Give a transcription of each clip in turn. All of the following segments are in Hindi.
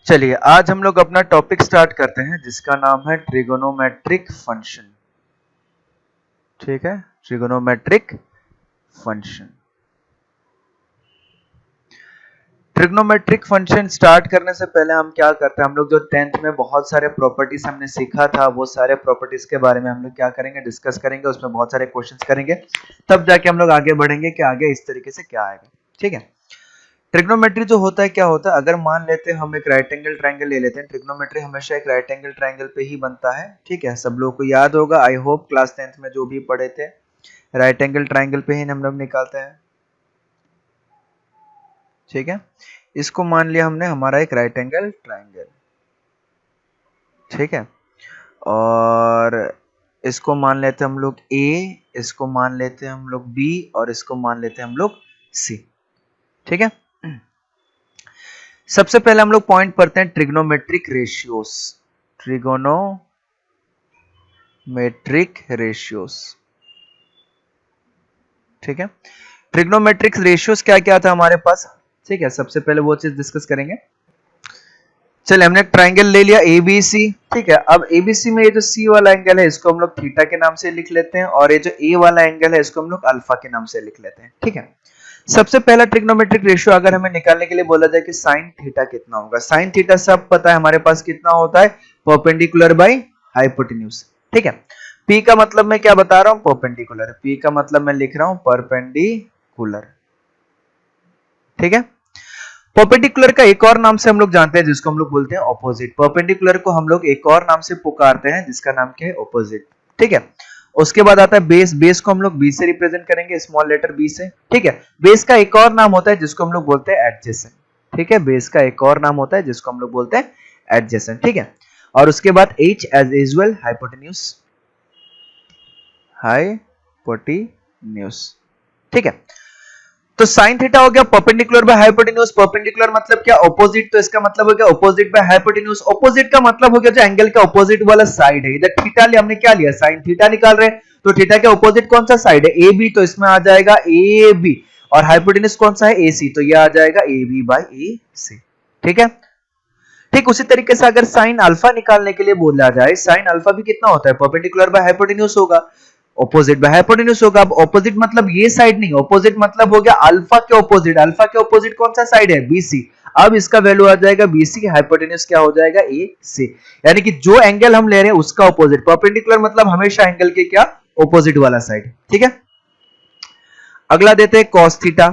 चलिए आज हम लोग अपना टॉपिक स्टार्ट करते हैं जिसका नाम है ट्रिगोनोमेट्रिक फंक्शन। ठीक है, trigonometric function. Trigonometric function start करने से पहले हम क्या करते हैं, हम लोग जो 10th में बहुत सारे प्रॉपर्टीज हमने सीखा था वो सारे प्रॉपर्टीज के बारे में हम लोग क्या करेंगे, डिस्कस करेंगे, उसमें बहुत सारे क्वेश्चंस करेंगे, तब जाके हम लोग आगे बढ़ेंगे कि आगे इस तरीके से क्या आएगा। ठीक है, ट्रिग्नोमेट्री जो होता है क्या होता है, अगर मान लेते हैं हम एक राइट एंगल ट्रायंगल ले लेते हैं, ट्रिग्नोमेट्री हमेशा एक राइट एंगल ट्रायंगल पे ही बनता है। ठीक है, सब लोगों को याद होगा, आई होप क्लास 10th में जो भी पढ़े थे राइट एंगल ट्रायंगल पे ही हम लोग निकालते हैं। ठीक है, इसको मान लिया हमने हमारा एक राइट एंगल ट्रायंगल। ठीक है, और इसको मान लेते हैं हम लोग ए, इसको मान लेते हैं हम लोग बी, और इसको मान लेते हैं हम लोग सी। ठीक है, सबसे पहले हम लोग पॉइंट पढ़ते हैं ट्रिग्नोमेट्रिक रेशियोस। Trigonometric ratios. ठीक है, ट्रिग्नोमेट्रिक रेशियोस क्या क्या था हमारे पास। ठीक है, सबसे पहले वो चीज डिस्कस करेंगे। चलिए, हमने एक ट्राइंगल ले लिया एबीसी। ठीक है, अब एबीसी में ये जो सी वाला एंगल है इसको हम लोग थीटा के नाम से लिख लेते हैं, और ये जो ए वाला एंगल है इसको हम लोग अल्फा के नाम से लिख लेते हैं। ठीक है, सबसे पहला ट्रिग्नोमेट्रिक रेशियो अगर हमें निकालने के लिए बोला जाए कि साइन थीटा कितना होगा, साइन थीटा सब पता है हमारे पास कितना होता है, परपेंडिकुलर बाय हाइपोटेन्यूज। ठीक है, पी का मतलब मैं क्या बता रहा हूं, परपेंडिकुलर। पी का मतलब मैं लिख रहा हूं परपेंडिकुलर। ठीक है, परपेंडिकुलर का एक और नाम से हम लोग जानते हैं जिसको हम लोग बोलते हैं ऑपोजिट। परपेंडिकुलर को हम लोग एक और नाम से पुकारते हैं जिसका नाम क्या है, ऑपोजिट। ठीक है, उसके बाद आता है बेस। बेस को हम लोग बी से रिप्रेजेंट करेंगे, स्मॉल लेटर बी से। ठीक है, बेस का एक और नाम होता है जिसको हम लोग बोलते हैं एडजेसेंट। ठीक है, बेस का एक और नाम होता है जिसको हम लोग बोलते हैं एडजेसेंट। ठीक है, और उसके बाद H as usual hypotenuse. Hypotenuse. ठीक है, तो साइन थीटा हो गया परपेंडिकुलर बाय हाइपोटेन्यूज। परपेंडिकुलर मतलब क्या, ऑपोजिट, तो इसका मतलब हो गया ऑपोजिट बाय हाइपोटेन्यूज। ऑपोजिट का मतलब हो गया जो एंगल का ऑपोजिट वाला साइड है। इधर थीटा ले हमने क्या लिया, साइन थीटा निकाल रहे हैं, तो थीटा के ऑपोजिट कौन सा साइड है, ए बी, तो इसमें आ जाएगा ए बी, और हाइपोटेन्यूज कौन सा है, ए सी, तो ये आ जाएगा ए बी बाय ए सी। ठीक है, ठीक उसी तरीके से अगर साइन अल्फा निकालने के लिए बोला जाए, साइन अल्फा भी कितना होता है, परपेंडिकुलर बाय हाइपोटेन्यूज होगा, ऑपोजिट बाय हाइपोटेन्यूज होगा। अब ऑपोजिट मतलब ये साइड नहीं, ऑपोजिट मतलब हो गया अल्फा के ऑपोजिट। अल्फा के ऑपोजिट कौन सा साइड है, बीसी। अब इसका वैल्यू आ जाएगा बीसी, हाइपोटेन्यूज क्या हो जाएगा, ए सी। यानी कि जो एंगल हम ले रहे हैं उसका ऑपोजिट। परपेंडिकुलर मतलब हमेशा एंगल के क्या, ऑपोजिट वाला साइड। ठीक है, अगला देते हैं cos थीटा।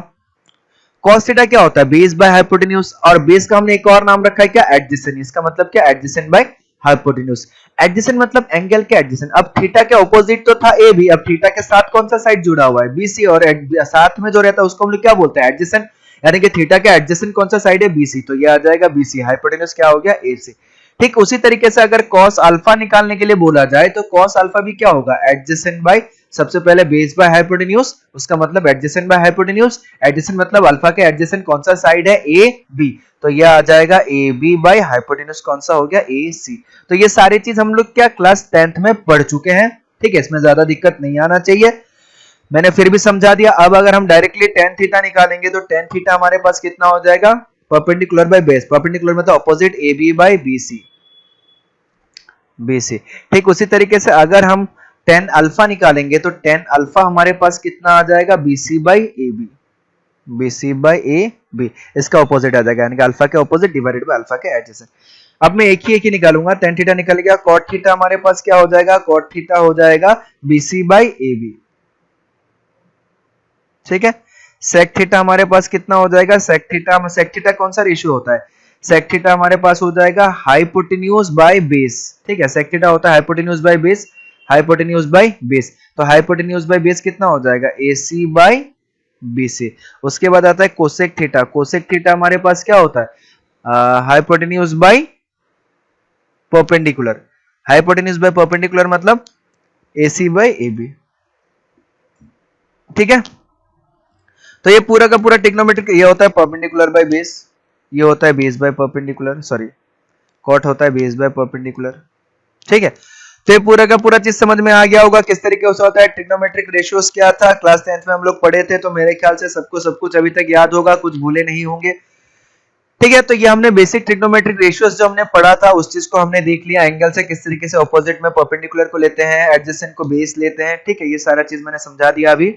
cos थीटा क्या होता है, बेस बाय हाइपोटेन्यूज, और बेस का हमने एक और नाम रखा है क्या, एडजेसेंट। इसका मतलब क्या, एडजेसेंट बाय हाइपोटेन्यूज। एडजेसेंट मतलब एंगल के एडजेसेंट। अब थीटा के ऑपोजिट तो था ए बी, अब थीटा के साथ कौन सा साइड जुड़ा हुआ है, बीसी, और साथ में जो रहता है उसको हम लोग क्या बोलते हैं, एडजेसेंट। यानी कि थीटा के एडजेसेंट कौन सा साइड है, बीसी, तो ये आ जाएगा बीसी, हाइपोटेन्यूज क्या हो गया, एसी। ठीक उसी तरीके से अगर cos अल्फा निकालने के लिए बोला जाए तो cos अल्फा भी क्या होगा, एडजेसेंट बाय, सबसे पहले बेस बाय हाइपोटेन्यूज, उसका मतलब एडजेसेंट बाय हाइपोटेन्यूज। एडजेसेंट मतलब अल्फा के एडजेसेंट कौन सा साइड है, ए बी, तो ये आ जाएगा ए बी बाय हाइपोटेन्यूज कौन सा हो गया, ए सी। तो ये सारी चीज हम लोग क्या क्लास 10th में पढ़ चुके हैं। ठीक है, इसमें ज्यादा दिक्कत नहीं आना चाहिए, मैंने फिर भी समझा दिया। अब अगर हम डायरेक्टली tan थीटा निकालेंगे तो tan थीटा हमारे पास कितना हो जाएगा, परपेंडिकुलर बाय बेस। परपेंडिकुलर मतलब opposite A B by B C, BC. ठीक उसी तरीके से अगर हम tan अल्फा निकालेंगे तो tan अल्फा हमारे पास कितना आ जाएगा, BC by A B, BC by A B, इसका ऑपोजिट आ जाएगा, यानी कि अल्फा के ऑपोजिट डिवाइडेड बाय अल्फा के एडजेसेंट। अब मैं एक ही निकालूंगा, tan थीटा निकल गया, cot थीटा हमारे पास क्या हो जाएगा, cot थीटा हो जाएगा बीसी बाई ए बी। ठीक है, sec थीटा हमारे पास कितना हो जाएगा, sec थीटा कौन सा रेशियो होता है, sec थीटा हमारे पास हो जाएगा हाइपोटेन्यूज बाय बेस। ठीक है, sec थीटा होता है hypotenuse by base, hypotenuse by base, तो हाइपोटेन्यूज बाय बेस कितना हो जाएगा, AC बाय BC। उसके बाद आता है कोसेक थीटा। कोसेक थीटा हमारे पास क्या होता है, hypotenuse by perpendicular. Hypotenuse by perpendicular मतलब AC बाय AB। ठीक है, तो ये पूरा का पूरा ट्रिग्नोमेट्रिक, ये होता है परपेंडिकुलर बाय बेस, ये होता है base by perpendicular, sorry cot होता है बेस बाय परपेंडिकुलर। ठीक है, तो ये पूरा का पूरा चीज समझ में आ गया होगा किस तरीके से होता है। ट्रिग्नोमेट्रिक रेशियोस क्या था, क्लास 10th में हम लोग पढ़े थे, तो मेरे ख्याल से सबको सब कुछ अभी तक याद होगा, कुछ भूले नहीं होंगे। ठीक है, तो ये हमने बेसिक ट्रिग्नोमेट्रिक रेशियोज जो हमने पढ़ा था उस चीज को हमने देख लिया। एंगल से किस तरीके से ऑपोजिट में परपेंडिकुलर को लेते हैं, एडजेसेंट को बेस लेते हैं। ठीक है, ये सारा चीज मैंने समझा दिया अभी।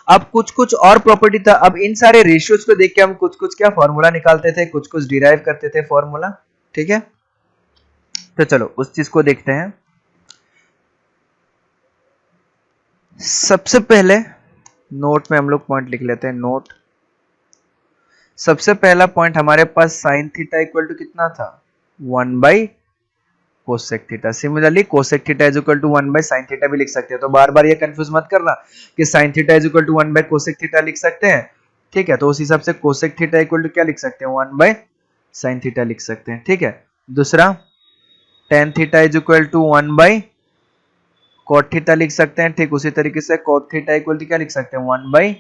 अब कुछ कुछ और प्रॉपर्टी था। अब इन सारे रेशियोज को देख के हम कुछ कुछ क्या फॉर्मूला निकालते थे, कुछ कुछ डिराइव करते थे फॉर्मूला। ठीक है, तो चलो उस चीज को देखते हैं। सबसे पहले नोट में हम लोग पॉइंट लिख लेते हैं। नोट, सबसे पहला पॉइंट हमारे पास साइन थीटा इक्वल टू कितना था, 1 by cosec theta. Similarly cosec theta is equal to 1 by sine theta भी लिख सकते हैं। तो बार बार ये कंफ्यूज मत करना कि sine theta is equal to 1 by cosec theta लिख सकते हैं। ठीक है, तो उस हिसाब से कोसेक थीटा इक्वल टू क्या लिख सकते हैं, 1 बाई साइन थीटा लिख सकते हैं। ठीक है, दूसरा tan theta is equal to 1 by cot theta लिख सकते हैं। ठीक उसी तरीके से कॉट थीटा इक्वल टू क्या लिख सकते हैं, 1 बाई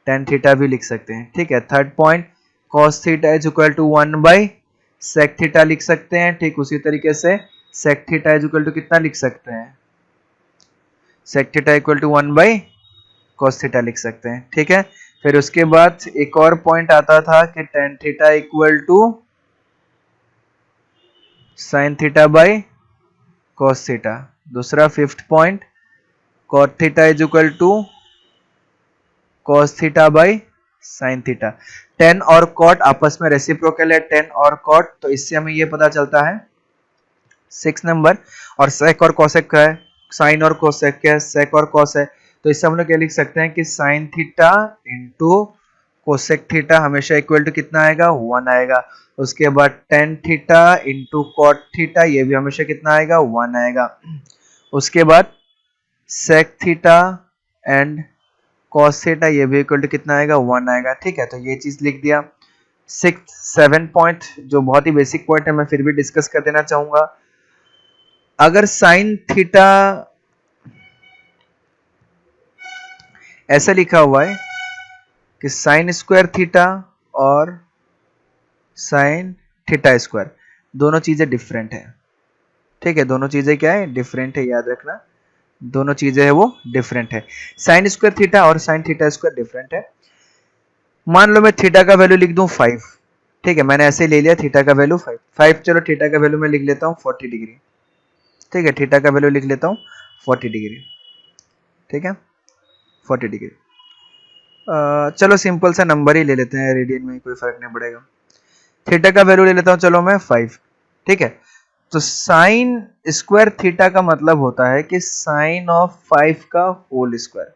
टेन थीटा भी लिख सकते हैं। ठीक है, third point cos theta is equal to 1 by sec theta लिख सकते हैं। ठीक उसी तरीके से sec theta is equal to कितना लिख सकते हैं, sec theta equal to 1 by cos theta लिख सकते हैं। ठीक है, फिर उसके बाद एक और पॉइंट आता था कि tan theta equal to sin theta by cos theta. दूसरा fifth point cot theta is equal to cos theta by sin theta. tan और cot आपस में रेसिप्रोकल है, tan और cot, तो इससे हमें ये पता चलता है 6 नंबर। और sec और cosec का है, sin और cosec का है, sec और cos है, तो इससे हम लोग क्या लिख सकते हैं कि sin theta into cosec theta हमेशा इक्वल टू कितना आएगा, 1 आएगा। उसके बाद tan theta into cot theta, ये भी हमेशा कितना आएगा, 1 आएगा। उसके बाद sec theta and cos theta, ये भी इक्वल टू कितना आएगा, 1 आएगा। ठीक है, तो ये चीज लिख दिया। 7 पॉइंट जो बहुत ही बेसिक पॉइंट है, मैं फिर भी डिस्कस कर देना चाहूंगा। अगर साइन थीटा ऐसा लिखा हुआ है कि साइन स्क्वायर थीटा और साइन थीटा स्क्वायर दोनों चीजें डिफरेंट है। ठीक है, दोनों चीजें क्या है, डिफरेंट है, याद रखना दोनों चीजें है वो डिफरेंट है। साइन स्क्वायर थीटा और साइन थीटा स्क्वायर डिफरेंट है। मान लो मैं थीटा का वैल्यू लिख दूं 5। ठीक है, मैंने ऐसे ले लिया थीटा का वैल्यू 5। चलो थीटा का वैल्यू मैं लिख लेता हूं 40 डिग्री। ठीक है, थीटा का वैल्यू लिख लेता हूं 40 डिग्री। ठीक है, 40 डिग्री। चलो सिंपल सा नंबर ही ले लेते हैं, रेडियन में कोई फर्क नहीं पड़ेगा। थीटा का वैल्यू ले लेता हूं चलो मैं 5। ठीक है, तो साइन स्क्वायर थीटा का मतलब होता है कि साइन ऑफ 5 का होल स्क्वायर।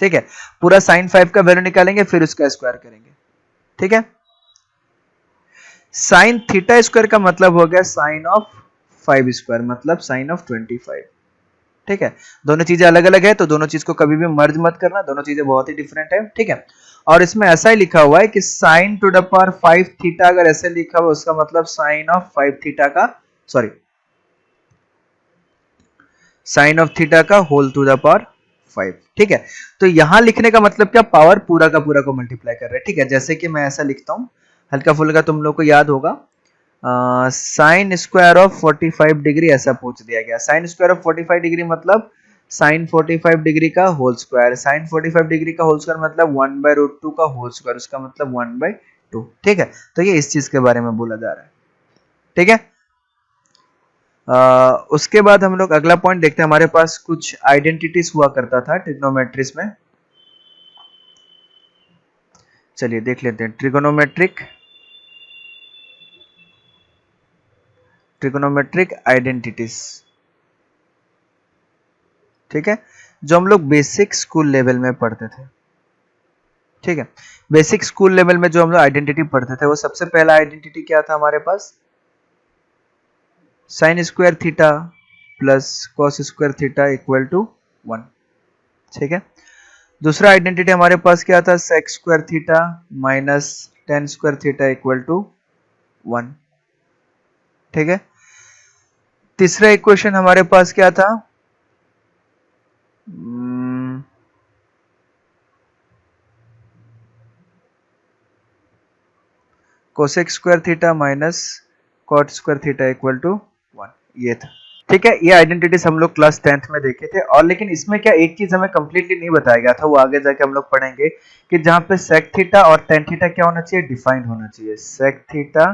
ठीक है, पूरा साइन 5 का वैल्यू निकालेंगे फिर उसका स्क्वायर करेंगे। ठीक है, साइन थीटा स्क्वायर का मतलब हो गया साइन ऑफ 5 स्क्वायर, मतलब साइन ऑफ 25। ठीक है, दोनों चीजें अलग अलग है, तो दोनों चीज को कभी भी मर्ज मत करना, दोनों चीजें बहुत ही डिफरेंट है। ठीक है, और इसमें ऐसा ही लिखा हुआ है कि sign to the power 5 theta, अगर ऐसे लिखा हुआ उसका मतलब साइन ऑफ 5 थीटा का, सॉरी साइन ऑफ थीटा का होल टू द पावर 5। ठीक है, तो यहां लिखने का मतलब क्या, पावर पूरा का पूरा को मल्टीप्लाई कर रहे हैं। ठीक है, जैसे कि मैं ऐसा लिखता हूं, हल्का फुल्का तुम लोग को याद होगा, साइन स्क्वायर ऑफ 45 डिग्री ऐसा पूछ दिया गया। साइन स्क्वायर ऑफ 45 डिग्री मतलब साइन 45 डिग्री का होल स्क्वायर। साइन 45 डिग्री का होल स्क्वायर मतलब 1 बाय रूट 2 का होल स्क्वायर, उसका मतलब 1 बाय 2। ठीक है, तो ये इस चीज के बारे में बोला जा रहा है। ठीक है, उसके बाद हम लोग अगला पॉइंट देखते हैं। हमारे पास कुछ आइडेंटिटीज हुआ करता था ट्रिग्नोमेट्रीज में, चलिए देख लेते हैं। Trigonometric identities. ठीक है, जो हम लोग बेसिक स्कूल लेवल में पढ़ते थे। ठीक है, बेसिक स्कूल लेवल में जो हम लोग आइडेंटिटी पढ़ते थे, वो सबसे पहला आइडेंटिटी क्या था हमारे पास, sine square theta plus cos square theta equal to 1। ठीक है, दूसरा आइडेंटिटी हमारे पास क्या था, sec square theta minus tan square theta equal to 1। ठीक है, तीसरा इक्वेशन हमारे पास क्या था, cosec square theta minus cot square theta equal to 1, ये था। ठीक है, ये आइडेंटिटीज हम लोग क्लास 10th में देखे थे। और लेकिन इसमें क्या एक चीज हमें कंप्लीटली नहीं बताया गया था, वो आगे जाके हम लोग पढ़ेंगे कि जहां पे सेक थीटा और टेन थीटा क्या होना चाहिए, डिफाइंड होना चाहिए। Sec theta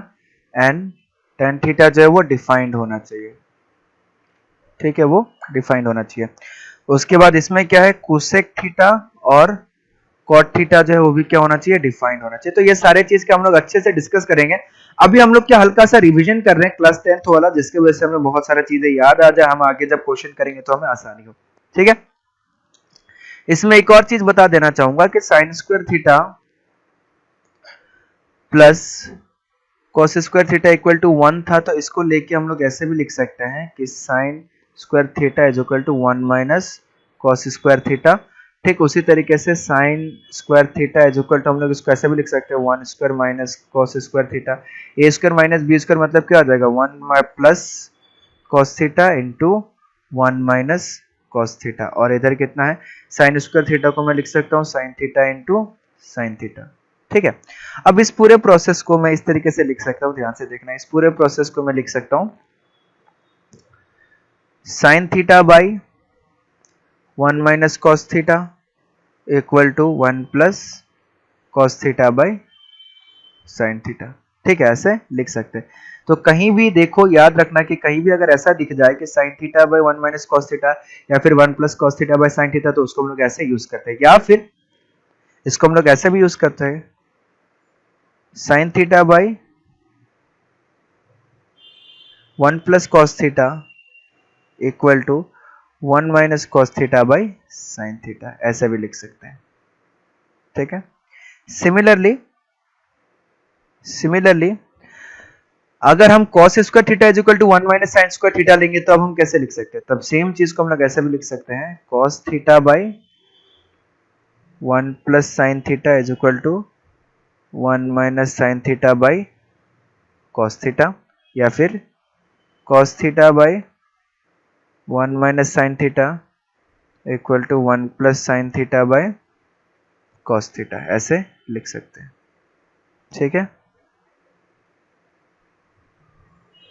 and tan theta जो है वो डिफाइंड होना चाहिए। ठीक है, वो डिफाइंड होना चाहिए। उसके बाद इसमें क्या है, कोसेक थीटा और कॉट थीटा जो है वो भी क्या होना चाहिए, डिफाइंड होना चाहिए। तो ये सारे चीज के हम लोग अच्छे से डिस्कस करेंगे। अभी हम लोग क्या हल्का सा रिवीजन कर रहे हैं क्लास 10th वाला, जिसके वजह से हमें बहुत सारी चीजें याद आ जाए, हम आगे जब क्वेश्चन करेंगे तो हमें आसानी हो। ठीक है, इसमें एक और चीज बता देना चाहूंगा कि sine square theta plus cos square theta equal to 1 था, तो इसको लेके हम लोग ऐसे भी लिख सकते हैं कि sine square theta is equal to 1 minus cos square theta. ठीक उसी तरीके से sine square theta is equal to हम लोग इसको ऐसे भी लिख सकते हैं 1 square minus cos square theta. A square minus B square मतलब क्या आ जाएगा, 1 plus cos theta into 1 minus cos theta. और इधर कितना है, साइन स्क्वायर थीटा को मैं लिख सकता हूँ sine theta into sine theta. ठीक है, अब इस पूरे प्रोसेस को मैं इस तरीके से लिख सकता हूँ, ध्यान से देखना, इस पूरे प्रोसेस को मैं लिख सकता हूँ sine theta by 1 minus cos theta equal to 1 plus cos theta by sine theta. ठीक है, ऐसे लिख सकते हैं। तो कहीं भी देखो, याद रखना कि कहीं भी अगर ऐसा दिख जाए कि sine theta by 1 minus cos theta या फिर 1 plus cos theta by sine theta, तो उसको हम लोग ऐसे यूज करते हैं, या फिर इसको हम लोग ऐसे भी यूज करते हैं sine theta by 1 plus cos theta equal to 1 minus cos theta by sine theta, ऐसे भी लिख सकते हैं। ठीक है, सिमिलरली अगर हम cos square theta is equal to 1 minus sine square theta लेंगे तो अब हम कैसे लिख सकते हैं, तब सेम चीज को हम लोग ऐसे भी लिख सकते हैं cos theta by 1 plus sine theta is equal to 1 minus sine theta by cos theta, या फिर cos theta by 1 minus sine theta equal to 1 plus sine theta by cos theta, ऐसे लिख सकते हैं। ठीक है,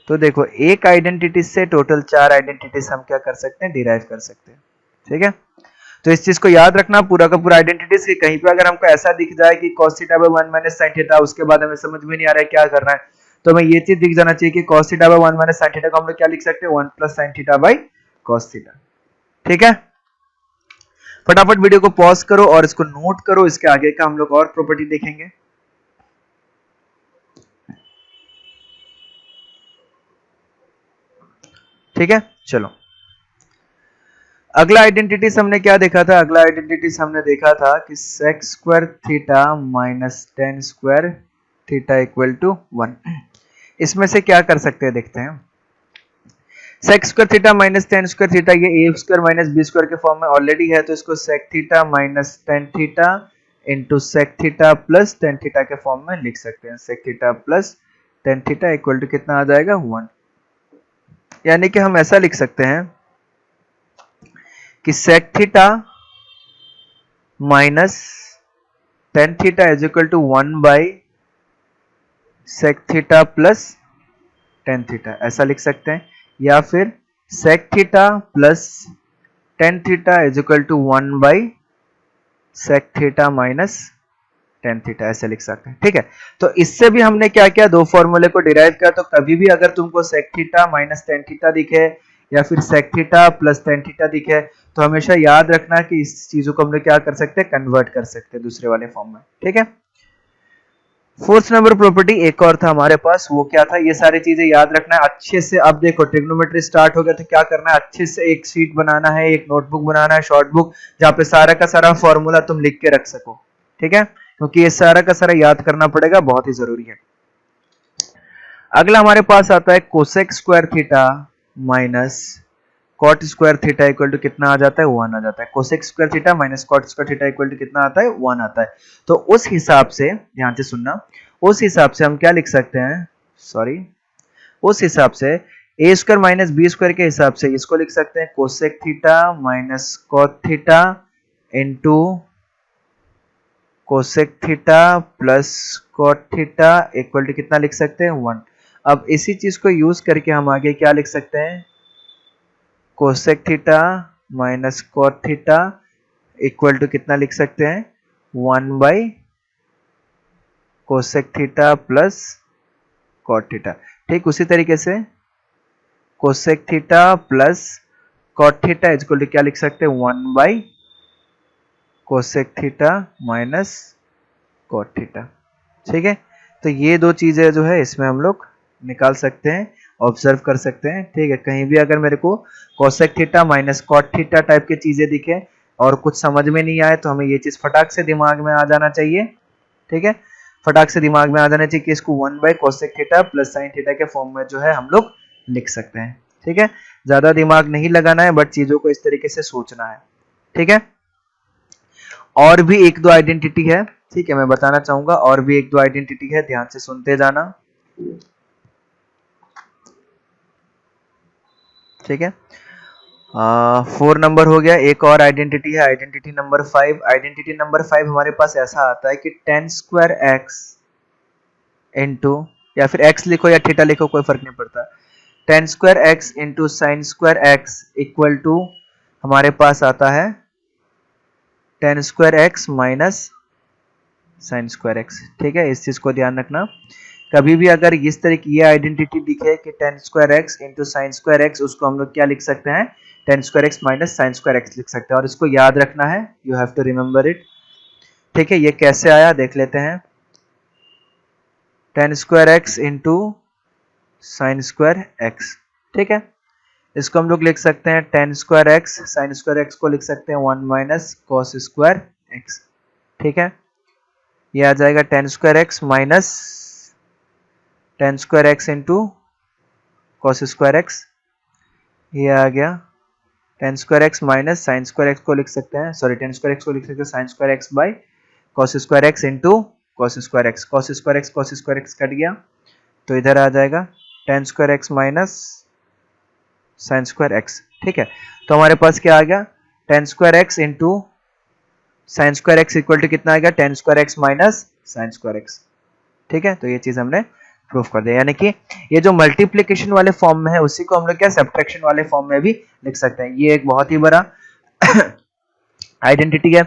तो देखो एक आइडेंटिटी से टोटल 4 आइडेंटिटीज हम क्या कर सकते हैं, डिराइव कर सकते हैं। ठीक है, तो इस चीज को याद रखना, पूरा का पूरा आइडेंटिटीज कि कहीं पे अगर हमको ऐसा दिख जाए कि cos theta by 1 minus sin theta, उसके बाद हमें समझ में नहीं आ रहा है क्या करना है, तो हमें ये चीज दिख जाना चाहिए कि cos theta by 1 minus sin theta को हम लोग क्या लिख सकते हैं, 1 plus sin theta by cos theta. ठीक है, फटाफट वीडियो को पॉज करो और इसको नोट करो, इसके आगे का हम लोग और प्रॉपर्टी देखेंगे। ठीक है, चलो अगला आइडेंटिटीज हमने क्या देखा था, अगला आइडेंटिटीज हमने देखा था कि sec square theta minus tan square theta equal to 1। इसमें से क्या कर सकते हैं, देखते हैं। sec square theta minus tan square theta ये a square minus b square के फॉर्म में ऑलरेडी है, तो इसको sec theta minus tan theta into sec theta plus tan theta के फॉर्म में लिख सकते हैं। sec theta plus tan theta equal to कितना आ जाएगा, 1। यानी कि हम ऐसा लिख सकते हैं कि sec theta minus tan theta is equal to 1 by sec theta plus tan theta, ऐसा लिख सकते हैं। या फिर sec theta plus tan theta is equal to 1 by sec theta minus tan theta, ऐसे लिख सकते हैं। ठीक है, तो इससे भी हमने क्या किया, दो फॉर्मूले को डिराइव किया। तो कभी भी अगर तुमको sec theta minus tan theta दिखे या फिर sec theta plus tan theta दिखे, तो हमेशा याद रखना कि इस चीजों को हम लोग क्या कर सकते हैं, कन्वर्ट कर सकते हैं दूसरे वाले फॉर्म में। ठीक है, फोर्थ नंबर प्रॉपर्टी एक और था हमारे पास, वो क्या था, ये सारी चीजें याद रखना है अच्छे से। अब देखो ट्रिग्नोमेट्री स्टार्ट हो गया, तो क्या करना है, अच्छे से एक शीट बनाना है, एक नोटबुक बनाना है, शॉर्ट बुक, जहाँ पे सारा का सारा फॉर्मूला तुम लिख के रख सको। ठीक है, क्योंकि ये सारा का सारा याद करना पड़ेगा, बहुत ही जरूरी है। अगला हमारे पास आता है cosec square theta minus cot square theta equal to कितना आ जाता है, 1 आ जाता है। Cosec square theta minus cot square theta equal to कितना आता है, 1 आता है। तो उस हिसाब से ध्यान से सुनना, उस हिसाब से हम क्या लिख सकते हैं, उस हिसाब से A square minus B square के हिसाब से इसको लिख सकते हैं cosec theta minus cot theta into cosec theta plus cot theta equal to कितना लिख सकते हैं, 1। अब इसी चीज को यूज करके हम आगे क्या लिख सकते हैं, cosec theta minus cot theta equal to कितना लिख सकते हैं, 1 by cosec theta plus cot theta. ठीक उसी तरीके से cosec theta plus cot theta equal to क्या लिख सकते हैं, 1 by cosec theta minus cot theta. ठीक है, तो ये दो चीजें जो है इसमें हम लोग निकाल सकते हैं, ऑब्जर्व कर सकते हैं। ठीक है, कहीं भी अगर मेरे को cosec theta minus cot theta type की चीजें दिखे और कुछ समझ में नहीं आए तो हमें ये चीज फटाक से दिमाग में आ जाना चाहिए। ठीक है, फटाक से दिमाग में आ जाना चाहिए कि इसको 1 by cosec theta plus sine theta के फॉर्म में जो है हम लोग लिख सकते हैं। ठीक है, ज्यादा दिमाग नहीं लगाना है, बट चीजों को इस तरीके से सोचना है। ठीक है, और भी एक दो आइडेंटिटी है। ठीक है, मैं बताना चाहूंगा और भी एक दो आइडेंटिटी है, ध्यान से सुनते जाना। ठीक है, 4 नंबर हो गया। एक और आइडेंटिटी है, आइडेंटिटी नंबर 5। आइडेंटिटी नंबर 5 हमारे पास ऐसा आता है कि टेन स्क्वायर एक्स इंटू, या फिर एक्स लिखो या थीटा लिखो कोई फर्क नहीं पड़ता, tan square x into sine square x equal to हमारे पास आता है tan square x minus sine square x. ठीक है, इस चीज को ध्यान रखना। कभी भी अगर इस तरह की ये आइडेंटिटी दिखे कि tan square x into sine square x, उसको हम लोग क्या लिख सकते हैं, tan square x minus sine square x लिख सकते हैं, और इसको याद रखना है, you have to remember it. ठीक है, ये कैसे आया देख लेते हैं। Tan square x into sine square x. ठीक है, इसको हम लोग लिख सकते हैं tan square x, sine square x को लिख सकते हैं 1 माइनस कॉस स्क्वायर एक्स। ठीक है, ये आ जाएगा tan square x minus tan square x into cos square x. ये आ गया tan square x minus sine square x को लिख सकते हैं, सॉरी टेन स्क्वायर एक्स को लिख सकते हैं sine square x by cos square x into cos square x. Cos square x cut गया तो इधर आ जाएगा tan square x minus sine square x. ठीक है, तो हमारे पास क्या आ गया, tan square x into sine square x equal to कितना आ गया, tan square x minus sine square x. ठीक है, तो ये चीज हमने प्रूफ कर दिया, यानी कि ये जो मल्टीप्लिकेशन वाले फॉर्म में है उसी को हम लोग क्या सब्ट्रैक्शन वाले फॉर्म में भी लिख सकते हैं। ये एक बहुत ही बड़ा आइडेंटिटी है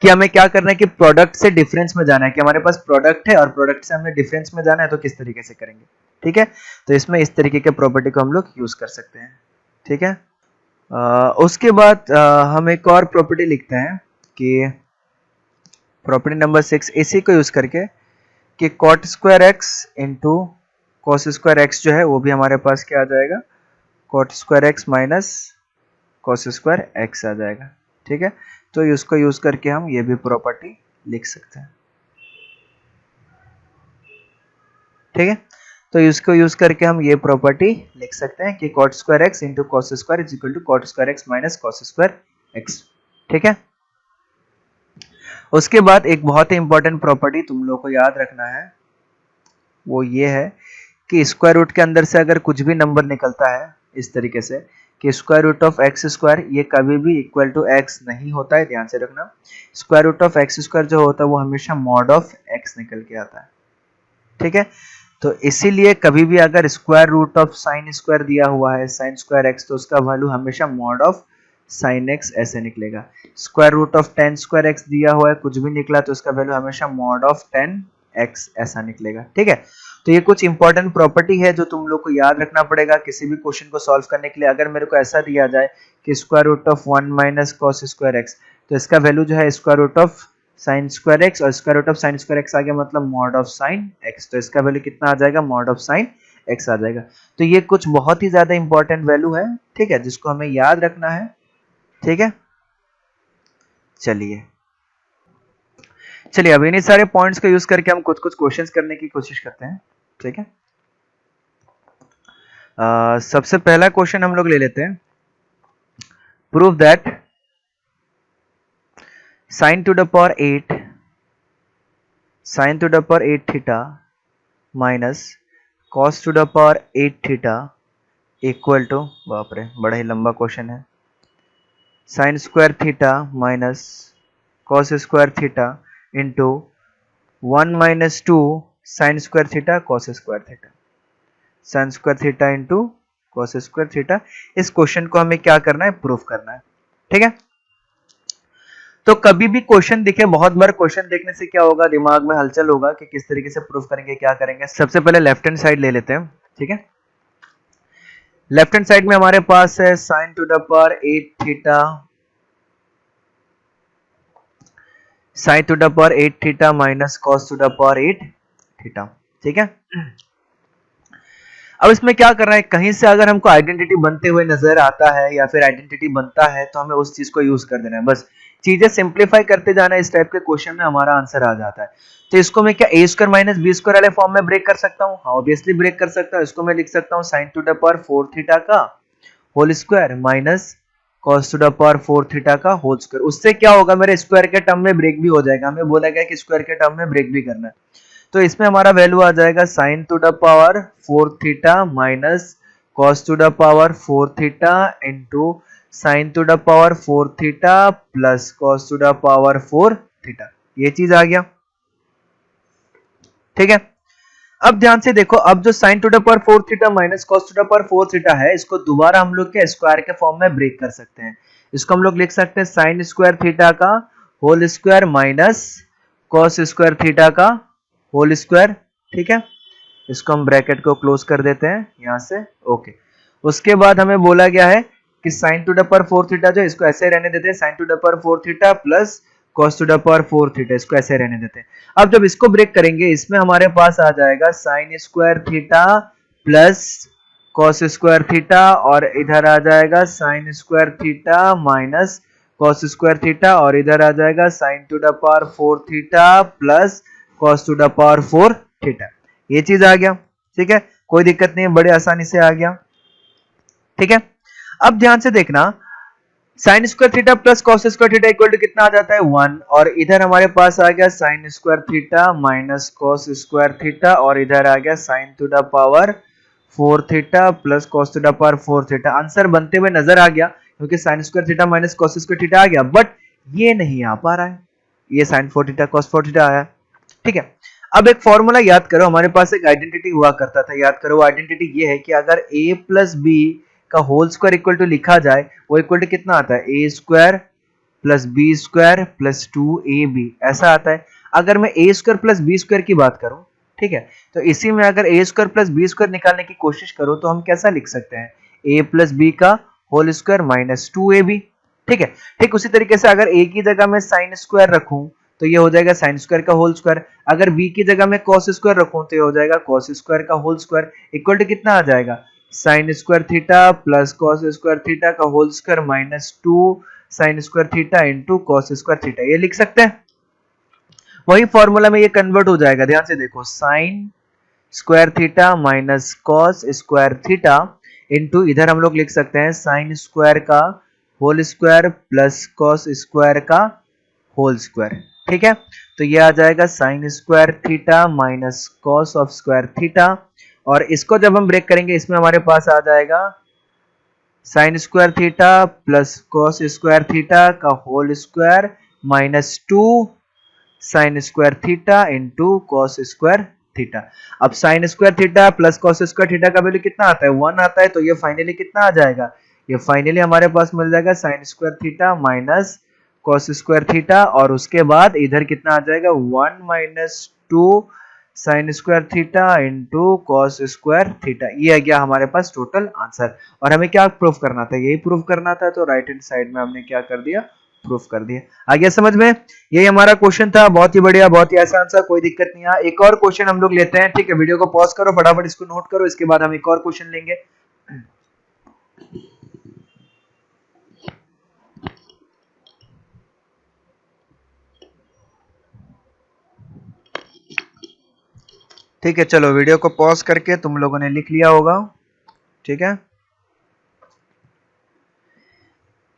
कि हमें क्या करना है कि प्रोडक्ट से डिफरेंस में जाना है, कि हमारे पास प्रोडक्ट है और प्रोडक्ट से हमें डिफरेंस में जाना है, तो किस तरीके से करेंगे। ठीक है, तो इसमें इस तरीके के प्रॉपर्टी को हम लोग यूज कर सकते हैं। ठीक है, उसके बाद हम एक और प्रॉपर्टी लिखते हैं कि प्रॉपर्टी नंबर 6, इसी को यूज करके कि cot square x into cos square x जो है वो भी हमारे पास क्या आ जाएगा, cot square x minus cos square x आ जाएगा। ठीक है, तो इसको यूज करके हम ये भी प्रॉपर्टी लिख सकते हैं। ठीक है, तो इसको यूज करके हम ये प्रॉपर्टी लिख सकते हैं कि cot square x into cos square is equal to cot square x minus cos square x. ठीक है, उसके बाद एक बहुत ही इंपॉर्टेंट प्रॉपर्टी तुम लोग को याद रखना है, वो ये है कि स्क्वायर रूट के अंदर से अगर कुछ भी नंबर निकलता है इस तरीके से कि square root of x square, ये कभी भी इक्वल टू एक्स नहीं होता है, ध्यान से रखना। Square root of x square जो होता है वो हमेशा मॉड ऑफ एक्स निकल के आता है। ठीक है, तो इसीलिए कभी भी अगर square root of sine square दिया हुआ है साइन स्क्वायर एक्स, तो उसका वैल्यू हमेशा मॉड ऑफ साइन एक्स ऐसे निकलेगा। Square root of tan square x दिया हुआ है, कुछ भी निकला तो उसका वैल्यू हमेशा मॉड ऑफ टेन एक्स ऐसा निकलेगा। ठीक है, तो ये कुछ इंपॉर्टेंट प्रॉपर्टी है जो तुम लोग को याद रखना पड़ेगा किसी भी क्वेश्चन को सॉल्व करने के लिए। अगर मेरे को ऐसा दिया जाए कि square root of 1 minus cos square x, तो इसका वैल्यू जो है square root of sine square x, और square root of sine square x आ गया मतलब मॉड ऑफ साइन एक्स, तो इसका वैल्यू कितना आ जाएगा, मॉड ऑफ साइन एक्स आ जाएगा। तो ये कुछ बहुत ही ज्यादा इंपॉर्टेंट वैल्यू है, ठीक है, जिसको हमें याद रखना है। ठीक है, चलिए अब इन्हीं सारे पॉइंट्स को यूज करके हम कुछ क्वेश्चंस करने की कोशिश करते हैं। ठीक है, सबसे पहला क्वेश्चन हम लोग ले लेते हैं, prove that sin to the power 8 theta minus cos to the power 8 theta equal to, बाप रे बड़ा ही लंबा क्वेश्चन है, sine square theta minus cos square theta into 1 minus 2 sine square theta cos square theta, sine square theta into cos square theta. इस क्वेश्चन को हमें क्या करना है, प्रूफ करना है। ठीक है, तो कभी भी क्वेश्चन दिखे, बहुत बार क्वेश्चन देखने से क्या होगा, दिमाग में हलचल होगा कि किस तरीके से प्रूफ करेंगे, क्या करेंगे। सबसे पहले लेफ्ट हैंड साइड ले लेते हैं। ठीक है, लेफ्ट हैंड साइड में हमारे पास है sin to the power 8 theta, sin to the power 8 theta minus cos to the power 8 theta. ठीक है, अब इसमें क्या करना है, कहीं से अगर हमको आइडेंटिटी बनते हुए नजर आता है या फिर आइडेंटिटी बनता है तो हमें उस चीज को यूज कर देना है। बस चीजें सिंप्लीफाई करते जाना, इस टाइप के क्वेश्चन में हमारा आंसर आ जाता है। तो इसको मैं क्या a square minus B square वाले फॉर्म में ब्रेक कर सकता हूँ? हाँ, ऑब्वियसली ब्रेक कर सकता हूँ। इसको मैं लिख सकता हूँ sin to the power 4 theta का whole square minus cos to the power 4 theta का होल स्क्वायर। उससे क्या होगा, मेरे स्क्वायर के टर्म में ब्रेक भी हो जाएगा। हमें बोला गया कि स्क्वायर के टर्म में ब्रेक भी करना है। तो इसमें हमारा वैल्यू आ जाएगा sin to the power 4 theta minus cos to the power 4 theta into sin to the power 4 theta plus cos to the power 4 theta. ये चीज आ गया। ठीक है, अब ध्यान से देखो, अब जो sin to the power 4 theta minus cos to the power 4 theta है, इसको दोबारा हम लोग के स्क्वायर के फॉर्म में ब्रेक कर सकते हैं। इसको हम लोग लिख सकते हैं sin स्क्वायर थीटा का whole square minus cos square theta का होल स्क्वायर। ठीक है, इसको हम ब्रैकेट को क्लोज कर देते हैं यहां से। ओके, उसके बाद हमें बोला गया है कि sin to the power 4 theta जो, इसको ऐसे रहने देते हैं, sin to the power 4 theta plus cos to the power 4 theta, इसको ऐसे रहने देते हैं। अब जब इसको ब्रेक करेंगे, इसमें हमारे पास आ जाएगा sin square theta plus cos square theta और इधर आ जाएगा sin square theta minus cos square theta और इधर आ जाएगा sin to the power 4 theta plus cos to the power 4 theta. ये चीज आ गया। ठीक है, कोई दिक्कत नहीं है, बड़े आसानी से आ गया। ठीक है, अब ध्यान से देखना, sin square theta plus cos square theta equal to कितना आ जाता है 1, और इधर हमारे पास आ गया sin square theta minus cos square theta और इधर आ गया sin to the power 4 theta plus cos to the power 4 theta. Answer बनते हुए नजर आ गया क्योंकि sin square theta minus cos square theta आ गया, बट ये नहीं आ पा रहा है, ये sin 4 थीटा cos 4 थीटा आया। ठीक है, अब एक फॉर्मूला याद करो, हमारे पास एक आइडेंटिटी हुआ करता था, याद करो। वो आइडेंटिटी ये है कि अगर a प्लस बी का होल स्क्वायर इक्वल टू लिखा जाए, वो इक्वल टू कितना आता है, a square plus B square plus 2ab, ऐसा आता है। अगर मैं a square plus B square की बात करूं, ठीक है, तो इसी में अगर a square plus B square निकालने की कोशिश करो तो हम कैसा लिख सकते हैं, a प्लस बी का होल स्क्वायर माइनस 2ab। ठीक है, ठीक उसी तरीके से अगर a की जगह मैं साइन स्क्वायर रखूं तो ये हो जाएगा साइन स्क्वायर का होल स्क्वायर, अगर b की जगह मैं cos स्क्वायर रखूं तो ये हो जाएगा cos स्क्वायर का होल स्क्वायर इक्वल टू कितना आ जाएगा, sine square theta plus cos square theta का whole square minus 2 sine square theta into cos square theta. ये लिख सकते हैं, वही फॉर्मूला में ये कन्वर्ट हो जाएगा। ध्यान से देखो, sine square theta minus cos square theta into इधर हम लोग लिख सकते हैं साइन स्क्वायर का whole square plus cos square का होल स्क्वायर। ठीक है, तो ये आ जाएगा sine square theta minus cos of square theta, और इसको जब हम ब्रेक करेंगे इसमें हमारे पास आ जाएगा sine square theta plus cos square theta का whole square minus 2 sine square theta into cos square theta. अब sine square theta plus cos square theta का वैल्यू कितना आता है, 1 आता है, तो ये फाइनली कितना आ जाएगा, ये फाइनली हमारे पास मिल जाएगा sine square theta minus cos square theta, और उसके बाद इधर कितना आ जाएगा 1 minus 2 sine square theta into cos square theta. ये आ गया हमारे पास टोटल आंसर। और हमें क्या प्रूफ करना था, यही प्रूफ करना था, तो राइट हैंड साइड में हमने क्या कर दिया, प्रूफ कर दिया। आ गया समझ में, यही हमारा क्वेश्चन था। बहुत ही बढ़िया, बहुत ही आसान सा, कोई दिक्कत नहीं है। एक और क्वेश्चन हम लोग लेते हैं। ठीक है, वीडियो को पॉज करो, फटाफट इसको नोट करो, इसके बाद हम एक और क्वेश्चन लेंगे। ठीक है, चलो वीडियो को पॉज करके तुम लोगों ने लिख लिया होगा। ठीक है,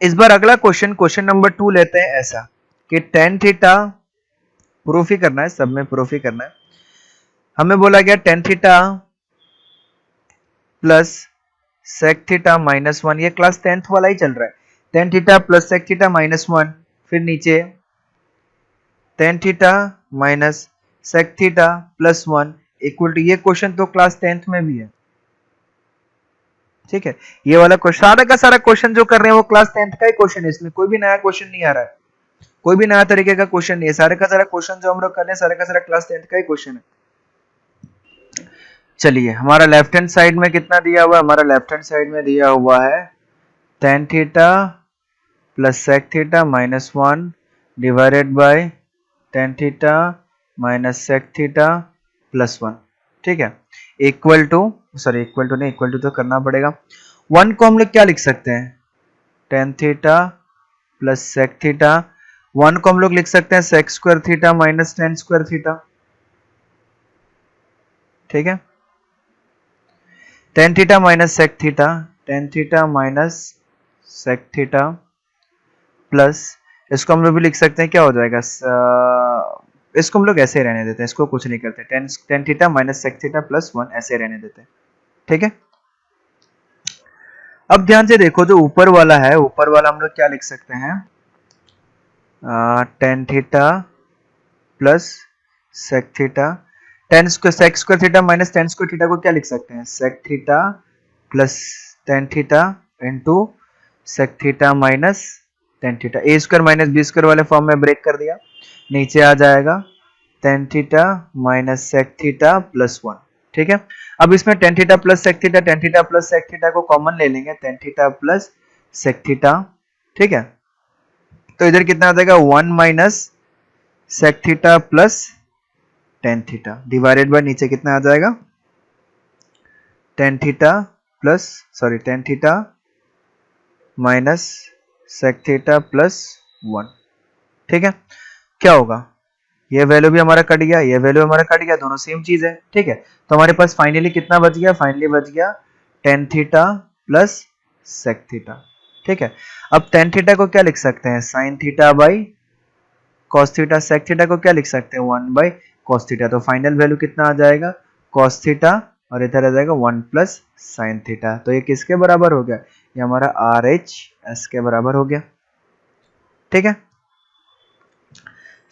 इस बार अगला क्वेश्चन, क्वेश्चन नंबर 2 लेते हैं ऐसा कि tan थीटा, प्रूफ ही करना है, सब में प्रूफ ही करना है। हमें बोला गया tan theta plus sec theta minus 1, ये क्लास 10th वाला ही चल रहा है। tan theta plus sec theta minus 1, फिर नीचे tan theta minus sec theta plus 1 equal to, ये क्वेश्चन तो क्लास 10th में भी है। ठीक है, ये वाला क्वेश्चन, सारा का सारा क्वेश्चन जो कर रहे हैं वो क्लास 10th का ही क्वेश्चन है, इसमें कोई भी नया क्वेश्चन नहीं आ रहा है, कोई भी नया तरीके का क्वेश्चन नहीं है, सारे का सारा क्वेश्चन जो हम लोग कर रहे हैं सारा का सारा क्लास 10th का ही क्वेश्चन है। चलिए, हमारा लेफ्ट हैंड साइड में कितना दिया हुआ है, हमारा लेफ्ट हैंड साइड में दिया हुआ है tan theta plus sec theta minus 1 divided by tan theta minus sec theta plus 1, ठीक है, equal to, sorry equal to नहीं, इक्वल टू तो करना पड़ेगा, 1 को हम लोग क्या लिख सकते हैं, tan theta plus sec theta, 1 को हम लोग लिख सकते हैं sec square theta minus tan square theta, ठीक है, tan theta minus sec theta, tan theta minus sec theta plus, इसको हम लोग भी लिख सकते हैं, क्या हो जाएगा, इसको हम लोग ऐसे ही रहने देते हैं, इसको कुछ नहीं करते, tan theta minus sec theta plus 1 ऐसे रहने देते हैं, ठीक है। अब ध्यान से देखो, जो ऊपर वाला है, ऊपर वाला हम लोग क्या लिख सकते हैं, tan theta plus sec theta, sec square theta minus tan square theta को क्या लिख सकते हैं, sec theta plus tan theta into sec theta minus tan theta, a square minus B square वाले फॉर्म में ब्रेक कर दिया, नीचे आ जाएगा tan theta minus sec theta plus 1, ठीक है। अब इसमें tan theta plus sec theta, tan theta plus sec theta को कॉमन ले लेंगे, tan theta plus sec theta, ठीक है, तो इधर कितना आ जाएगा 1 minus sec theta plus tan theta divided by नीचे कितना आ जाएगा tan theta plus, sorry tan theta minus sec theta plus 1, ठीक है। क्या होगा, ये वैल्यू भी हमारा कट गया, ये वैल्यू हमारा कट गया, दोनों सेम चीज है, ठीक है। तो हमारे पास फाइनली कितना बच गया, फाइनली बच गया tan theta plus sec theta, ठीक है। अब tan थीटा को क्या लिख सकते हैं, sin theta by cos theta, sec theta को क्या लिख सकते हैं 1 बाई cos थीटा, तो फाइनल वैल्यू कितना आ जाएगा cos थीटा और इधर आ जाएगा 1 प्लस sin थीटा, तो ये किसके बराबर हो गया, ये हमारा RHS के बराबर हो गया, ठीक है।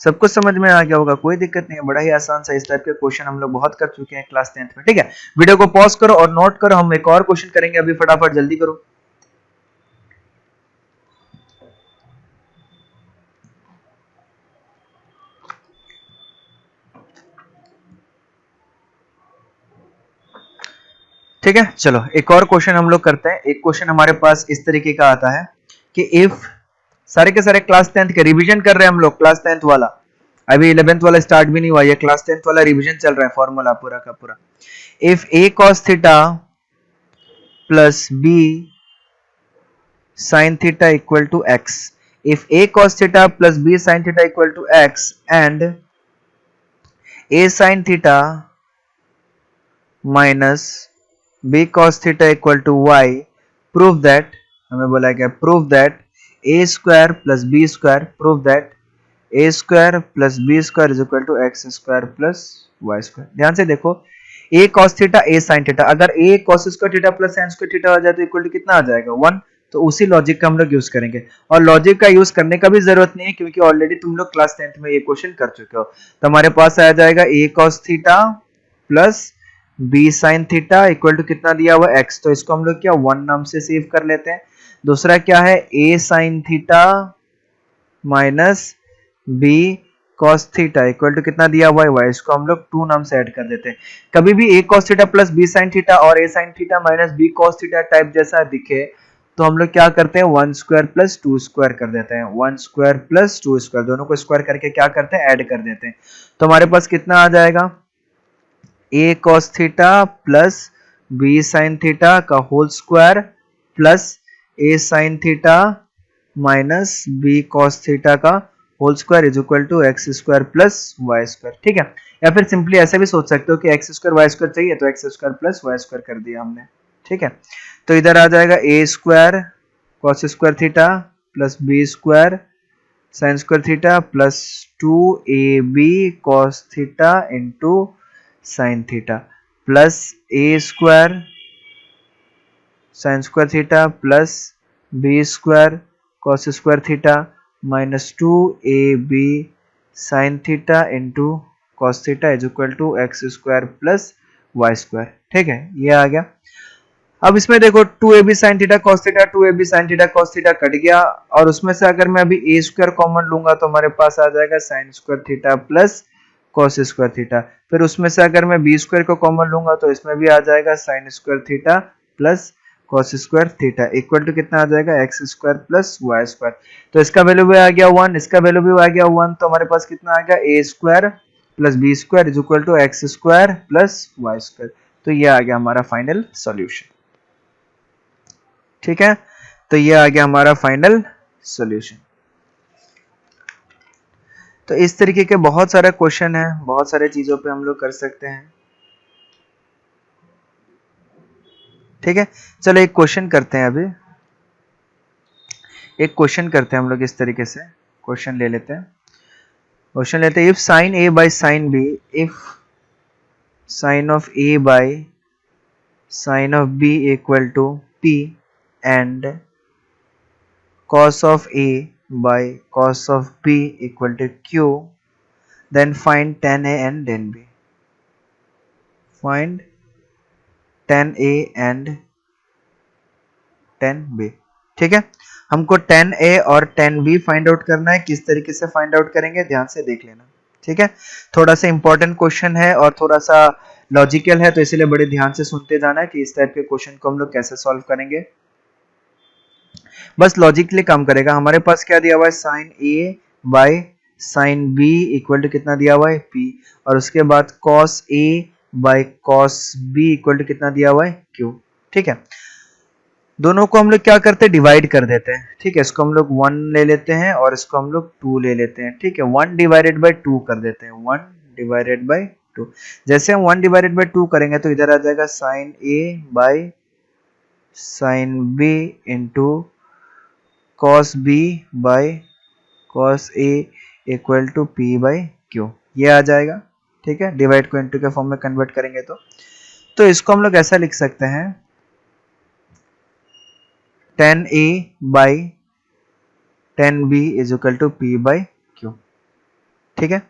सब कुछ समझ में आ गया होगा, कोई दिक्कत नहीं है, बड़ा ही आसान सा इस टाइप के क्वेश्चन हम लोग बहुत कर चुके हैं क्लास 10th में, ठीक है। वीडियो को पॉज करो और नोट करो, हम एक और क्वेश्चन करेंगे अभी, फटाफट जल्दी करो। ठीक है, चलो एक और क्वेश्चन हम लोग करते हैं। एक क्वेश्चन हमारे पास इस तरीके का आता है कि इफ, सारे के सारे क्लास 10th के रिवीजन कर रहे हैं हम लोग, क्लास 10th वाला, अभी 11th वाला स्टार्ट भी नहीं हुआ, ये क्लास 10th वाला रिवीजन चल रहा है, फॉर्मूला पूरा का पूरा। If a cos theta plus b sin theta equal to x, if a cos theta plus b sin theta equal to x and a sin theta minus b cos theta equal to y, prove that, हमें बोला गया prove that a square plus b square, prove that a square plus b square is equal to x square plus y square. ध्यान से देखो, a cos theta a sin theta, अगर a cos square theta plus sin square theta हो जाए तो इक्वल टू कितना आ जाएगा 1, तो उसी लॉजिक का हम लोग यूज करेंगे, और लॉजिक का यूज करने का भी जरूरत नहीं है क्योंकि ऑलरेडी तुम लोग क्लास 10th में ये क्वेश्चन कर चुके हो। तो हमारे पास आ जाएगा a cos theta plus b sin theta equal to कितना दिया हुआ x, तो इसको हम लोग क्या 1 नाम से सेव कर लेते हैं। दूसरा क्या है a sin theta minus b cos theta equal to कितना दिया हुआ है y, इसको हम लोग 2 नाम से ऐड कर देते हैं। कभी भी a cos theta plus b sin theta और a sin theta minus b cos theta type जैसा दिखे तो हम लोग क्या करते हैं 1 स्क्वायर प्लस 2 स्क्वायर कर देते हैं, 1 स्क्वायर प्लस 2 स्क्वायर, दोनों को स्क्वायर करके क्या करते हैं ऐड कर देते हैं। तो हमारे पास कितना आ जाएगा a cos theta plus b sin theta का whole square plus a sin theta minus b cos theta का whole square is equal to x square plus Y square, ठीक है। या फिर सिंपली ऐसे भी सोच सकते हो कि एक्स स्क्वायर वाई स्क्वायर चाहिए तो X square plus Y square कर दिया हमने, ठीक है। तो इधर आ जाएगा a square cos square theta plus b square sin square theta plus 2ab cos theta into sin theta plus a square sin square theta plus b square cos square theta minus 2ab sin theta into cos theta is equal to x square plus Y square, ठीक है, ये आ गया। अब इसमें देखो 2ab sin theta cos theta 2ab sin theta cos theta cut गया, और उसमें से अगर मैं अभी a स्क्वायर कॉमन लूंगा तो हमारे पास आ जाएगा sin square theta plus cos square theta. फिर उसमें से अगर मैं b स्क्वायर को कॉमन लूंगा तो इसमें भी आ जाएगा sin square theta plus cos square theta equal to कितना आ जाएगा x square plus y square. तो इसका वैल्यू भी आ गया 1, इसका वैल्यू भी आ गया 1, तो हमारे पास कितना आ गया a square plus b square is equal to x square plus y square. तो ये आ गया हमारा फाइनल सॉल्यूशन। ठीक है, तो ये आ गया हमारा फाइनल सॉल्यूशन। तो इस तरीके के बहुत सारे क्वेश्चन है, बहुत सारे चीजों पे हम लोग कर सकते हैं। ठीक है, चलो एक क्वेश्चन करते हैं। अभी एक क्वेश्चन करते हैं हम लोग इस तरीके से, क्वेश्चन ले लेते हैं। क्वेश्चन लेते हैं, if sine A by sine B, if sine of A by sine of B equal to P and cos of A by cos of B equal to Q, then find tan A and tan B. Find tan A and tan B. ठीक है, हमको tan A और tan B फाइंड आउट करना है। किस तरीके से फाइंड आउट करेंगे ध्यान से देख लेना। ठीक है, थोड़ा सा इंपॉर्टेंट क्वेश्चन है और थोड़ा सा लॉजिकल है, तो इसलिए बड़े ध्यान से सुनते जाना है कि इस टाइप के क्वेश्चन को हम लोग कैसे सॉल्व करेंगे। बस लॉजिकली काम करेगा। हमारे पास क्या दिया हुआ है, sine A by sine B equal to कितना दिया हुआ है पी, और उसके बाद cos A by cos B equal to कितना दिया हुआ है क्यू। ठीक है, दोनों को हम लोग क्या करते हैं, डिवाइड कर देते हैं। ठीक है, इसको हम लोग 1 ले लेते हैं और इसको हम लोग 2 ले लेते हैं। ठीक है, 1 डिवाइडेड बाय 2 कर देते हैं, 1 डिवाइडेड बाय 2। जैसे हम 1 डिवाइडेड बाय 2 करेंगे तो इधर आ जाएगा sine A by sine B into cos b by cos a equal to p by q, ये आ जाएगा। ठीक है, डिवाइड को इनटू के फॉर्म में कन्वर्ट करेंगे तो इसको हम लोग ऐसा लिख सकते हैं, tan a by tan b is equal to p by q। ठीक है,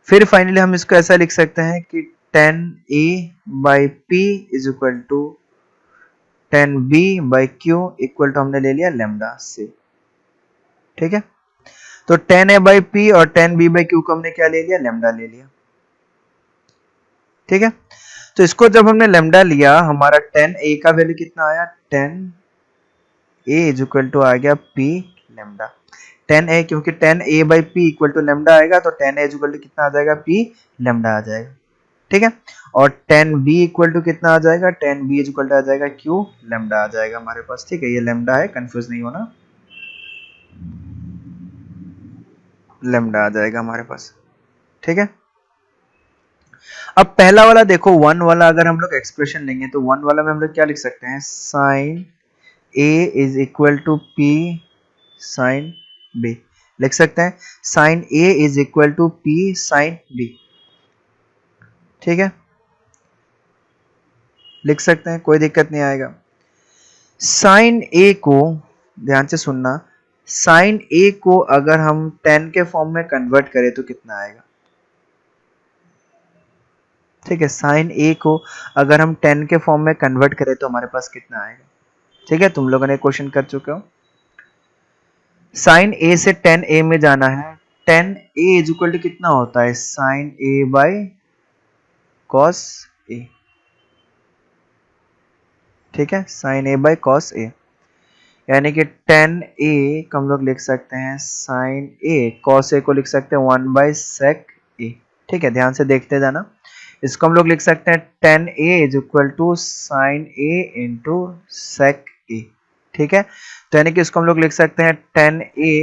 फिर फाइनली हम इसको ऐसा लिख सकते हैं कि tan a by p is equal to tan b by q equal to हमने ले लिया लैम्डा से। ठीक है, तो tan a by p और tan b by q को हमने क्या ले लिया, लैम्डा ले लिया। ठीक है, तो इसको जब हमने लैम्डा लिया, हमारा tan a का वैल्यू कितना आया, tan a is equal to आ गया p लैम्डा। tan a, क्योंकि tan a by p equal to lambda आएगा तो tan a इक्वल टू कितना आ जाएगा, p लैम्डा आ जाएगा। ठीक है, और tan b इक्वल टू कितना आ जाएगा, tan b इक्वल टू आ जाएगा q लैम्डा आ जाएगा हमारे पास। ठीक है, ये लैम्डा है, कंफ्यूज नहीं होना, लैम्डा आ जाएगा हमारे पास। ठीक है, अब पहला वाला देखो, 1 वाला अगर हम लोग एक्सप्रेशन लेंगे तो 1 वाला में हम लोग क्या लिख सकते हैं, sine a is equal to p sine b लिख सकते हैं, sine a is equal to p sine b। ठीक है, लिख सकते हैं, कोई दिक्कत नहीं आएगा। साइन a को ध्यान से सुनना, साइन a को अगर हम tan के फॉर्म में कन्वर्ट करें तो कितना आएगा। ठीक है, साइन a को अगर हम tan के फॉर्म में कन्वर्ट करें तो हमारे पास कितना आएगा। ठीक है, तुम लोगों ने क्वेश्चन कर चुके हो। साइन a से tan a में जाना है, tan a is equal to कितना होता है, sine a by cos a। ठीक है, sine a by cos a, यानी कि tan a को हम लोग लिख सकते हैं साइन a, cos a को लिख सकते हैं 1 बाय sec a। ठीक है, ध्यान से देखते जाना। इसको हम लोग लिख सकते हैं tan a is equal to sine a into sec a। ठीक है, तो यानी कि इसको हम लोग लिख सकते हैं tan a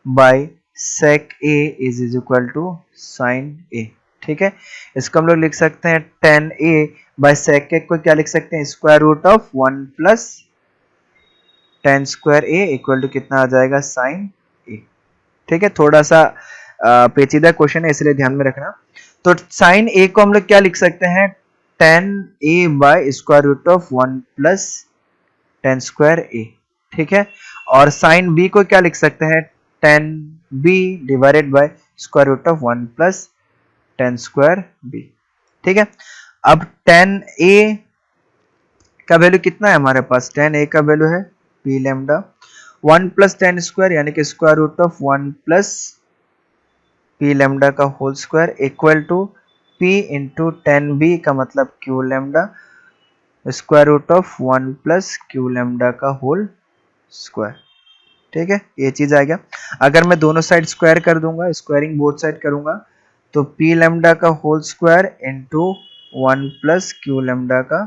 by sec a is equal to sine a। ठीक है, इसको हम लोग लिख सकते हैं tan a by sec a को क्या लिख सकते हैं, square root of 1 plus tan square a equal to कितना आ जाएगा, साइन a। ठीक है, थोड़ा सा पेचीदा क्वेश्चन है इसलिए ध्यान में रखना। तो साइन a को हम लोग क्या लिख सकते हैं, tan a by square root of 1 plus tan square a। ठीक है, और साइन b को क्या लिख सकते हैं, tan b divided by square root of 1 plus tan square b। ठीक है, अब tan a का वैल्यू कितना है हमारे पास, tan a का वैल्यू है p lambda 1 plus tan square यानी कि square root of 1 plus p lambda का whole square equal to p into tan b का मतलब q lambda square root of 1 plus q lambda का होल स्क्वायर। ठीक है, ये चीज आ गया। अगर मैं दोनों साइड स्क्वायर कर दूंगा, स्क्वायरिंग बोथ साइड करूंगा, तो p लैम्डा का whole square into 1 plus q lambda का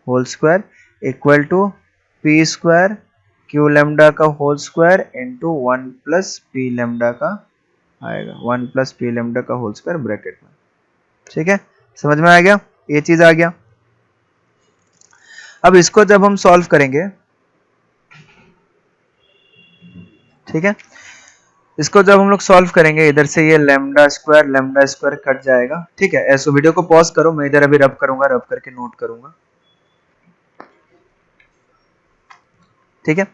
whole square equal to p square q lambda का whole square into 1 plus p lambda का आएगा 1 प्लस p लैम्डा का होल स्क्वायर ब्रैकेट में। ठीक है, समझ में आ गया, ये चीज आ गया। अब इसको जब हम सॉल्व करेंगे, ठीक है, इसको जब हम लोग सॉल्व करेंगे, इधर से ये लैम्डा स्क्वायर कट जाएगा। ठीक है, ऐसे वीडियो को पॉज करो, मैं इधर अभी रब करूंगा, रब करके नोट करूंगा। ठीक है,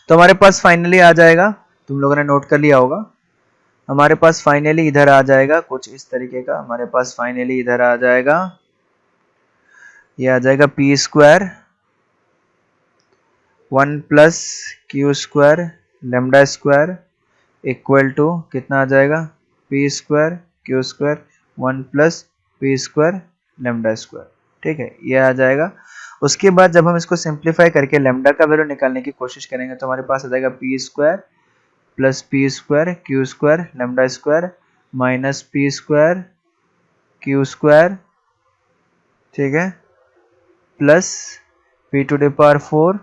तो हमारे पास फाइनली आ जाएगा, तुम लोगों ने नोट कर लिया होगा, हमारे पास फाइनली इधर आ जाएगा कुछ इस तरीके का, हमारे पास फाइनली इधर आ जाएगा, ये आ जाएगा P square 1 plus Q square lambda square equal to कितना आ जाएगा, P square Q square 1 plus P square lambda square. ठीक है, ये आ जाएगा। उसके बाद जब हम इसको सिंप्लीफाई करके लैम्डा का वैल्यू निकालने की कोशिश करेंगे तो हमारे पास आ जाएगा P square plus P square Q square lambda square minus P square Q square, ठीक है, plus P to the power 4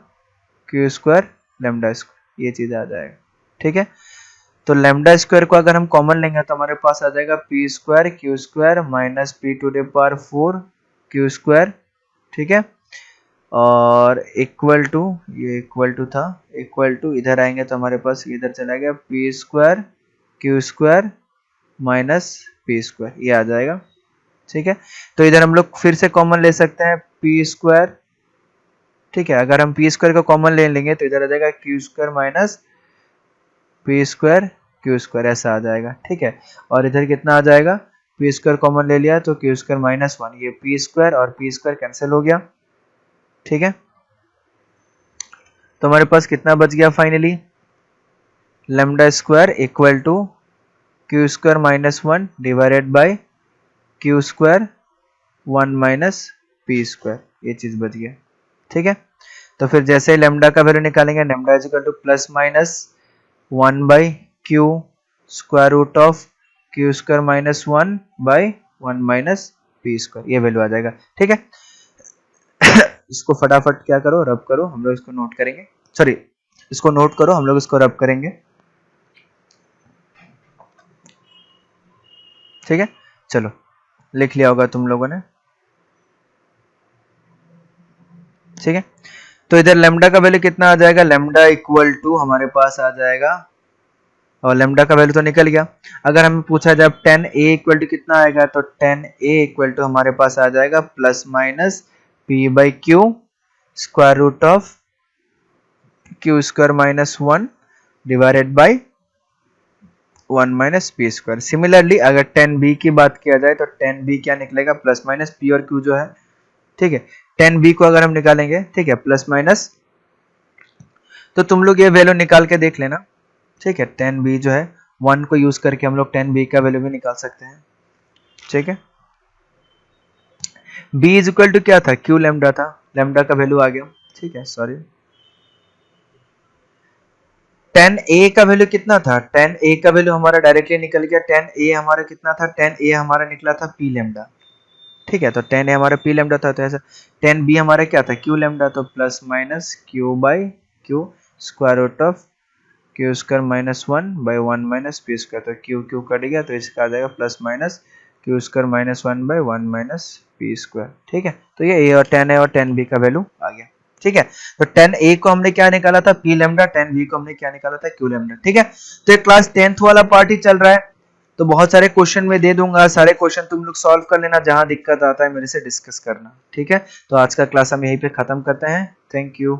Q square lambda square, ये चीज आ जाएगा। ठीक है, तो लैम्डा स्क्वायर को अगर हम कॉमन लेंगे तो हमारे पास आ जाएगा P square Q square minus P to the power 4 Q square. ठीक है, और इक्वल टू, ये इक्वल टू था, इक्वल टू इधर आएंगे तो हमारे पास इधर चला गया P square Q square minus P square, ये आ जाएगा। ठीक है, तो इधर हम लोग फिर से कॉमन ले सकते हैं पी स्क्वायर। ठीक है, अगर हम पी स्क्वायर को कॉमन ले लेंगे तो इधर आ जाएगा Q square minus P square Q square, ऐसा आ जाएगा। ठीक है, और इधर कितना आ जाएगा, पी स्क्वायर कॉमन ले लिया तो क्यू स्क्वायर माइनस 1, ये पी स्क्वायर और पी स्क्वायर कैंसिल हो गया। ठीक है, तो हमारे पास कितना बच गया finally, lambda square equal to Q square minus 1 divided by Q square 1 minus P square, ये चीज बच गया। ठीक है, तो फिर जैसे ही लैम्डा का वैल्यू निकालेंगे, lambda is equal to plus minus 1 by Q square root of Q square minus 1 by 1 minus P square, ये वैल्यू आ जाएगा। ठीक है, इसको फटाफट क्या करो, रब करो, हम लोग इसको नोट करेंगे, सॉरी इसको नोट करो, हम लोग इसको रब करेंगे। ठीक है, चलो लिख लिया होगा तुम लोगों ने। ठीक है, तो इधर लैम्डा का वैल्यू कितना आ जाएगा, लैम्डा इक्वल टू हमारे पास आ जाएगा, और लैम्डा का वैल्यू तो निकल गया। अगर हमें पूछा जाए tan a इक्वल टू कितना आएगा, तो tan a इक्वल टू हमारे पास आ जाएगा plus minus p by Q square root of Q square minus 1 divided by 1 minus P square. Similarly अगर tan b की बात किया जाए तो tan b क्या निकलेगा, प्लस माइनस p और q जो है। ठीक है, tan b को अगर हम निकालेंगे, ठीक है, प्लस माइनस, तो तुम लोग ये वैल्यू निकाल के देख लेना। ठीक है, tan b जो है 1 को यूज करके हम लोग tan b का वैल्यू भी निकाल सकते हैं। ठीक है, b इज इक्वल टू क्या था, q लैम्डा था, लैम्डा का वैल्यू आ गया। ठीक है, सॉरी, tan a का वैल्यू कितना था, tan a का वैल्यू हमारा डायरेक्टली निकल गया, tan a हमारा कितना था, tan a हमारा निकला था p लैम्डा। ठीक है, तो tan a हमारा p लैम्डा था, तो ऐसा tan b हमारा क्या था, q लैम्डा, तो plus minus q by q square root of Q square minus 1 by 1 minus P square, तो क्यू क्यू कट गया, तो इसका आ जाएगा plus minus Q square minus 1 by 1 minus P square. ठीक है, तो ये a और tan a और tan b का वैल्यू आ गया। ठीक है, तो tan a को हमने क्या निकाला था, p लैम्डा, tan b को हमने क्या निकाला था, q लैम्डा। ठीक है, तो ये क्लास 10th वाला पार्ट ही चल रहा है, तो बहुत सारे क्वेश्चन में दे दूंगा, सारे क्वेश्चन तुम लोग सॉल्व कर लेना, जहां दिक्कत आता है मेरे से डिस्कस करना। ठीक है, तो आज का क्लास हम यहीं पे खत्म करते हैं, थैंक यू।